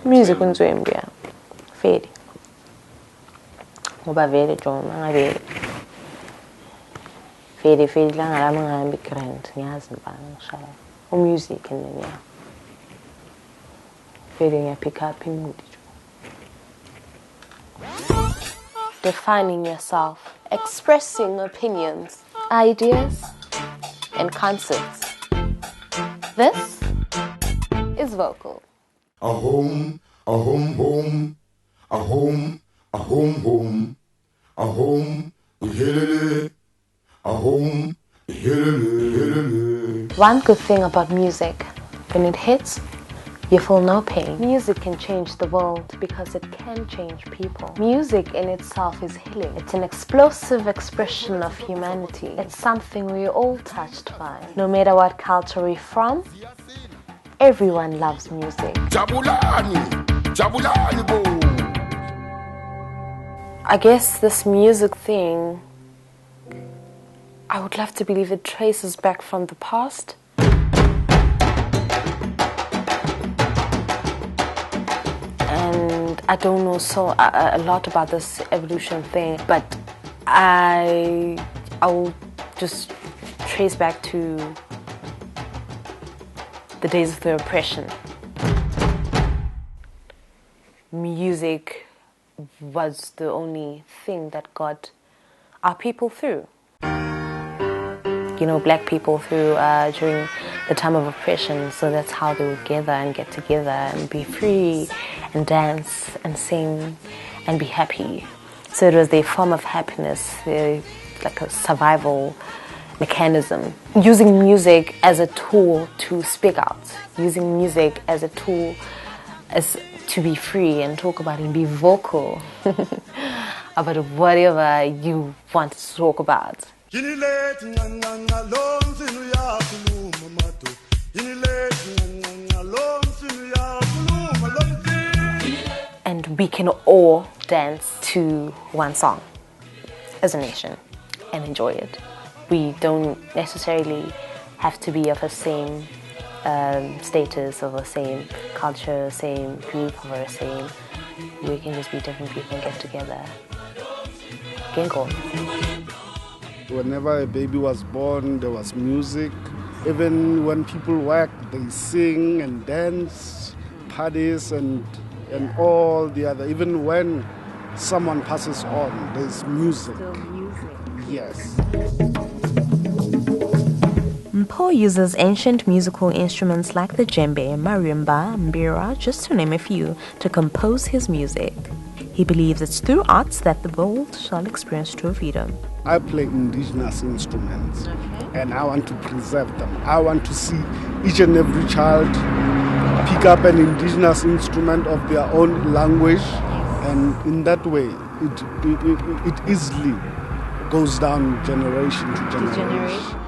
Music unzwembi ya. Fedi. Ngoba vele John angaveli. Fedi la ngalama ngihambi grand ngiyazi mbana ngishaya. Music and then yeah. Fedi ngiyapick up mood. Defining yourself, expressing opinions, ideas, and concepts. This is vocal. A home, a home, home, a home, a home, home, a home, a home, One good thing about music, when it hits, you feel no pain. Music can change the world because it can change people. Music in itself is healing. It's an explosive expression of humanity. It's something we're all touched by. No matter what culture we're from, everyone loves music. Jabulani, bo. I guess this music thing, I would love to believe it traces back from the past. And I don't know a lot about this evolution thing, but I will just trace back to the days of the oppression. Music was the only thing that got our people through. You know, black people through during the time of oppression, so that's how they would gather and get together and be free and dance and sing and be happy. So it was their form of happiness, like a survival mechanism. Using music as a tool to speak out, using music as a tool as to be free and talk about it and be vocal about whatever you want to talk about. And we can all dance to one song as a nation and enjoy it. We don't necessarily have to be of the same status, of the same culture, same group, or the same. We can just be different people and get together. Gengo. Whenever a baby was born, there was music. Even when people work, they sing and dance, parties and all the other. Even when someone passes on, there's music. Still music. Yes. Mpo uses ancient musical instruments like the djembe, marimba, mbira, just to name a few, to compose his music. He believes it's through arts that the world shall experience true freedom. I play indigenous instruments, and I want to preserve them. I want to see each and every child pick up an indigenous instrument of their own language, and in that way, it easily goes down generation to generation.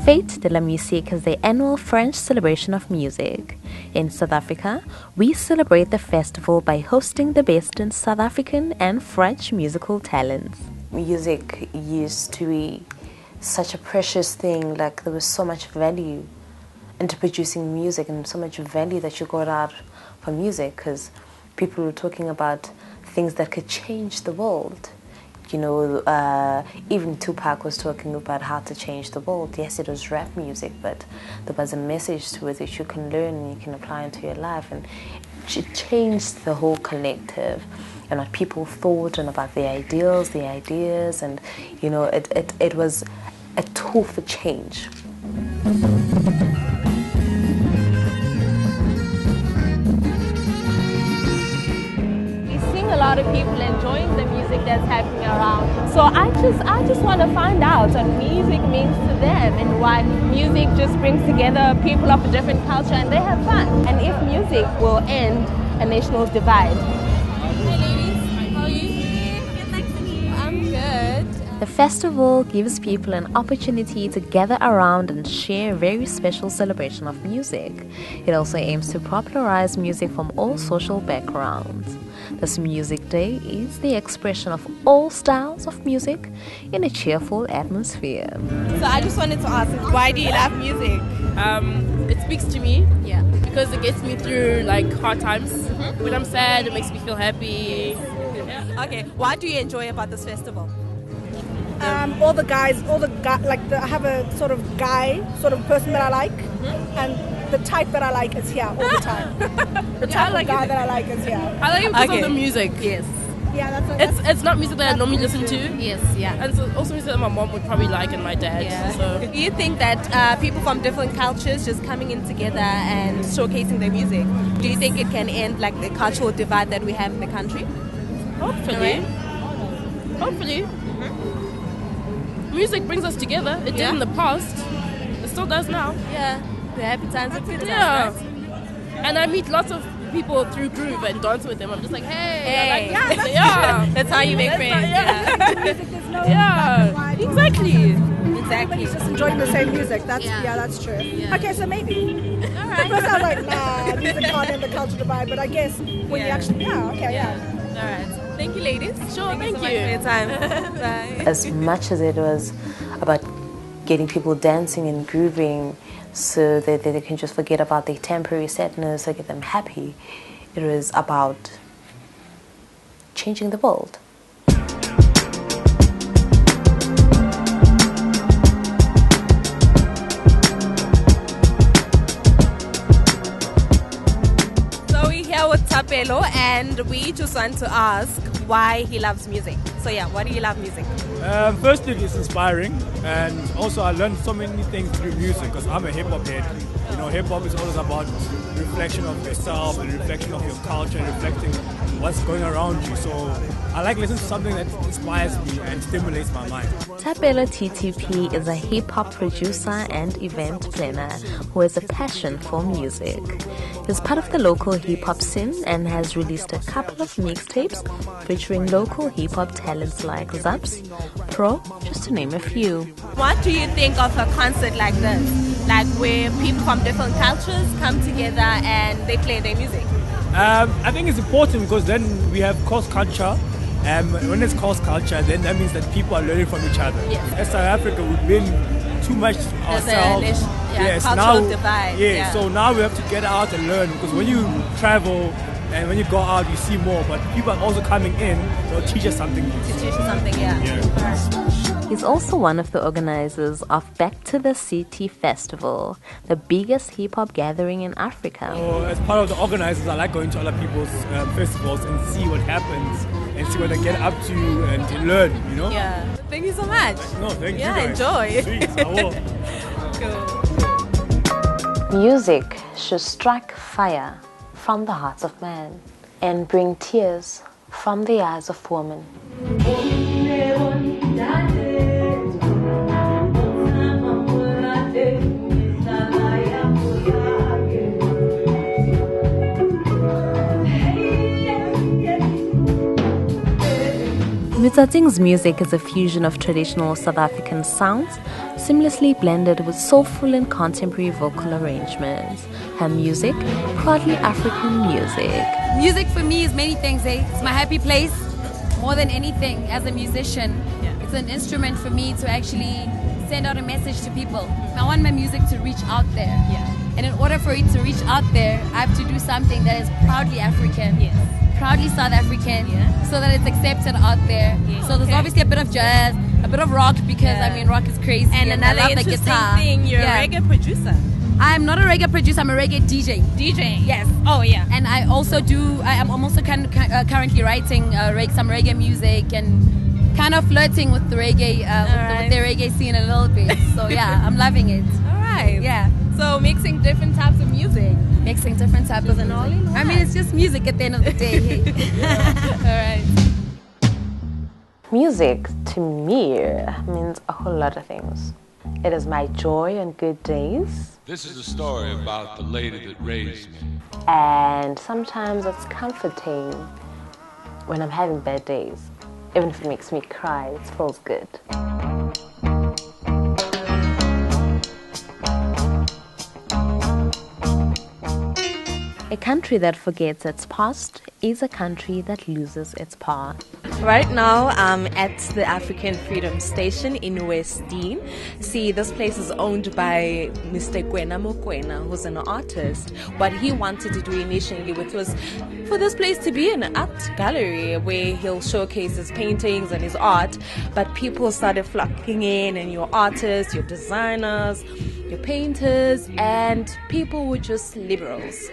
Fête de la Musique is the annual French celebration of music. In South Africa, we celebrate the festival by hosting the best in South African and French musical talents. Music used to be such a precious thing, like there was so much value into producing music and so much value that you got out from music, because people were talking about things that could change the world. You know, even Tupac was talking about how to change the world. Yes, it was rap music, but there was a message to it that you can learn and you can apply into your life. And it changed the whole collective and what people thought and about the ideals, the ideas, and, you know, it was a tool for change. A lot of people enjoying the music that's happening around. So I just want to find out what music means to them and why music just brings together people of a different culture and they have fun. And if music will end a national divide. Hi ladies, how are you? Good, thanks to you. I'm good. The festival gives people an opportunity to gather around and share a very special celebration of music. It also aims to popularize music from all social backgrounds. This music day is the expression of all styles of music in a cheerful atmosphere. So I just wanted to ask, why do you love music? It's speaks to me. Yeah. Because it gets me through like hard times. When I'm sad, it makes me feel happy. Yeah. Okay, what do you enjoy about this festival? All the guys, I have a sort of person that I like, and the type that I like is here all the time. The type of guy that I like is here. I like it because of the music. Yes. Yeah, that's It's not music that I normally listen to. Yes, yeah. And it's also music that my mom would probably like and my dad. Yeah. So Do you think that people from different cultures just coming in together and showcasing their music, do you think it can end like the cultural divide that we have in the country? hopefully. Hopefully. Music brings us together. It did in the past. It still does now. Yeah. The happy times and good times, Yeah. right? And I meet lots of people through Groove and dance with them. I'm just like, hey. Hey. I like yeah. That's how you make friends. There's no Yeah. black and white. Exactly. Exactly. Everybody's just enjoying the same music. That's Yeah. that's true. Yeah. Okay, so maybe. All At right. first I was like, nah, music can't end the culture divide, but I guess when you Yeah. actually, yeah. All right. Thank you, ladies. Sure, Thank you so thank you. much for your time. Bye. As much as it was about getting people dancing and grooving so that they can just forget about their temporary sadness or get them happy, it was about changing the world. So we're here with Tapelo, and we just want to ask why he loves music. So yeah, why do you love music? Firstly, it's inspiring, and also I learned so many things through music because I'm a hip hop head. You know, hip hop is always about reflection of yourself and reflection of your culture and reflecting what's going around you. So I like listening to something that inspires me and stimulates my mind. Tapelo TTP is a hip-hop producer and event planner who has a passion for music. He's part of the local hip-hop scene and has released a couple of mixtapes featuring local hip-hop talents like Zaps, Pro, just to name a few. What do you think of a concert like this? Like where people from different cultures come together and they play their music? I think it's important because then we have cross culture. When it's cross culture, then that means that people are learning from each other. Yes. As South Africa, we've been too much ourselves. Cultural divide. Yeah, so now we have to get out and learn because when you travel and when you go out, you see more. But people are also coming in, they'll teach us something new. To teach you something, yeah. He's also one of the organizers of Back to the City Festival, the biggest hip-hop gathering in Africa. So as part of the organizers, I like going to other people's festivals and see what happens and see what they get up to and to learn, you know? Yeah. Thank you so much. No, thank you Yeah, guys. enjoy. Sweet, I will. Cool. Music should strike fire from the hearts of man and bring tears from the eyes of women. Mutsating's music is a fusion of traditional South African sounds, seamlessly blended with soulful and contemporary vocal arrangements. Her music, proudly African music. Music for me is many things, eh? It's my happy place. More than anything, as a musician, it's an instrument for me to actually send out a message to people. I want my music to reach out there. And in order for it to reach out there, I have to do something that is proudly African. Proudly South African, so that it's accepted out there. So there's obviously a bit of jazz, a bit of rock, because I mean rock is crazy. And I another love the interesting guitar. thing, you're a reggae producer. I'm not a reggae producer, I'm a reggae DJ. DJ? Yes. Oh, yeah. And I also I'm also currently writing some reggae music and kind of flirting with the reggae, with the reggae scene a little bit. So yeah, I'm loving it. All right. Yeah. So mixing different types of music. Mixing different types of music. I mean, it's just music at the end of the day. Hey. All right. Music, to me, means a whole lot of things. It is my joy on good days, This is a story about the lady that raised me. and sometimes it's comforting when I'm having bad days. Even if it makes me cry, it feels good. A country that forgets its past is a country that loses its power. Right now, I'm at the African Freedom Station in West Dean. See, this place is owned by Mr. Kwena Mokwena, who's an artist. What he wanted to do initially was for this place to be an art gallery where he'll showcase his paintings and his art, but people started flocking in, and your artists, your designers, your painters, and people were just liberals.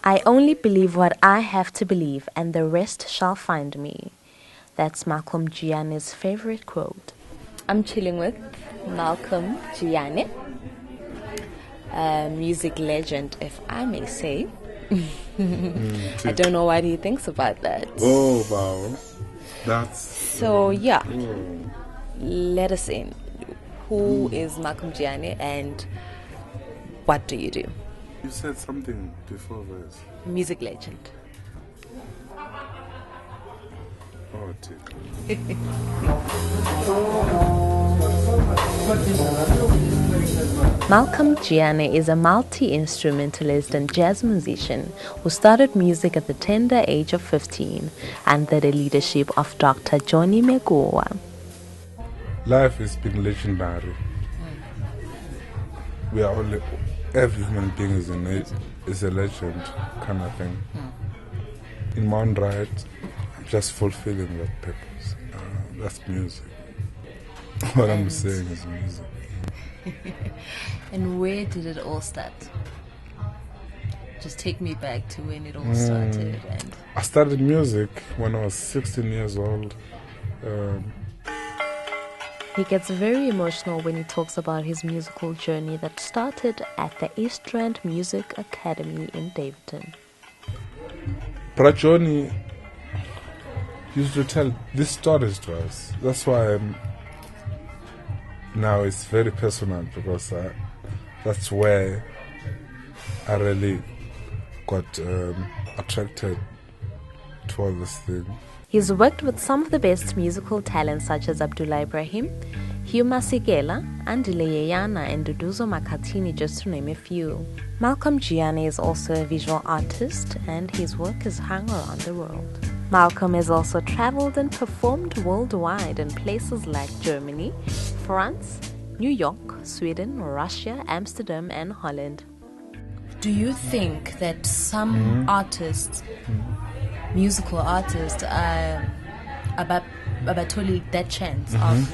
I only believe what I have to believe, and the rest shall find me. That's Malcolm Gianni's favorite quote. I'm chilling with Malcolm Gianni, a music legend, if I may say. I don't know what he thinks about that. Oh, wow. That's... So, yeah. Let us in. Who is Malcolm Gianni and what do you do? You said something before this. Music legend. Oh, dear. Malcolm Gianni is a multi-instrumentalist and jazz musician who started music at the tender age of 15 under the leadership of Dr. Johnny Megowa. Life has been legendary. We are all, every human being is a legend kind of thing. In my own right, I'm just fulfilling that purpose. That's music. What I'm saying is music. And where did it all start? Just take me back to when it all started. And I started music when I was 16 years old. He gets very emotional when he talks about his musical journey that started at the East Rand Music Academy in Davidton. Johnny used to tell these stories to us. That's why now it's very personal, because that's where I really got attracted to all this thing. He's worked with some of the best musical talents such as Abdullah Ibrahim, Hugh Masekela, Andile Yeyana, and Duduzo Makatini, just to name a few. Malcolm Gianni is also a visual artist, and his work is hung around the world. Malcolm has also traveled and performed worldwide in places like Germany, France, New York, Sweden, Russia, Amsterdam, and Holland. Do you think that some artists, musical artists, are totally that chance of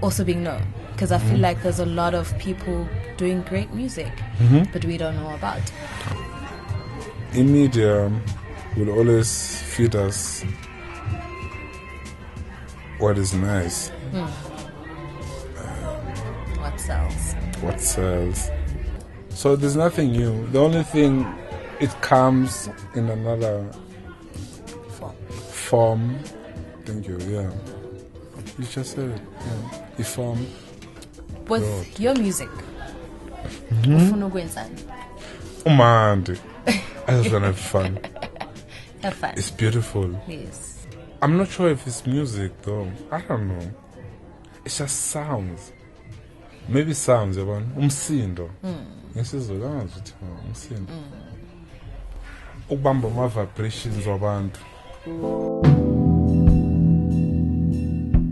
also being known? Because I feel like there's a lot of people doing great music, but we don't know about. In media, will always feed us what is nice. What sells? What sells. So there's nothing new. The only thing, it comes in another form. Thank you, yeah. You just said it. Yeah. The form. With your music, Umandi. I just want to have fun. Have fun. It's beautiful. Yes. I'm not sure if it's music though. I don't know. It's just sounds. Maybe sounds, umsindo. Ngesizulu angazi umsindo. Ukubamba ama vibrations wabantu.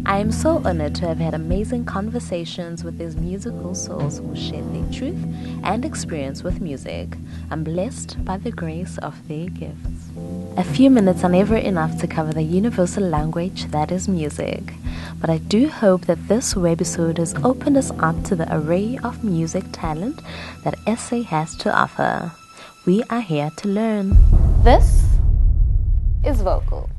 I am so honored to have had amazing conversations with these musical souls who share their truth and experience with music. I'm blessed by the grace of their gifts. A few minutes are never enough to cover the universal language that is music, but I do hope that this webisode has opened us up to the array of music talent that SA has to offer. We are here to learn. This is Vocal.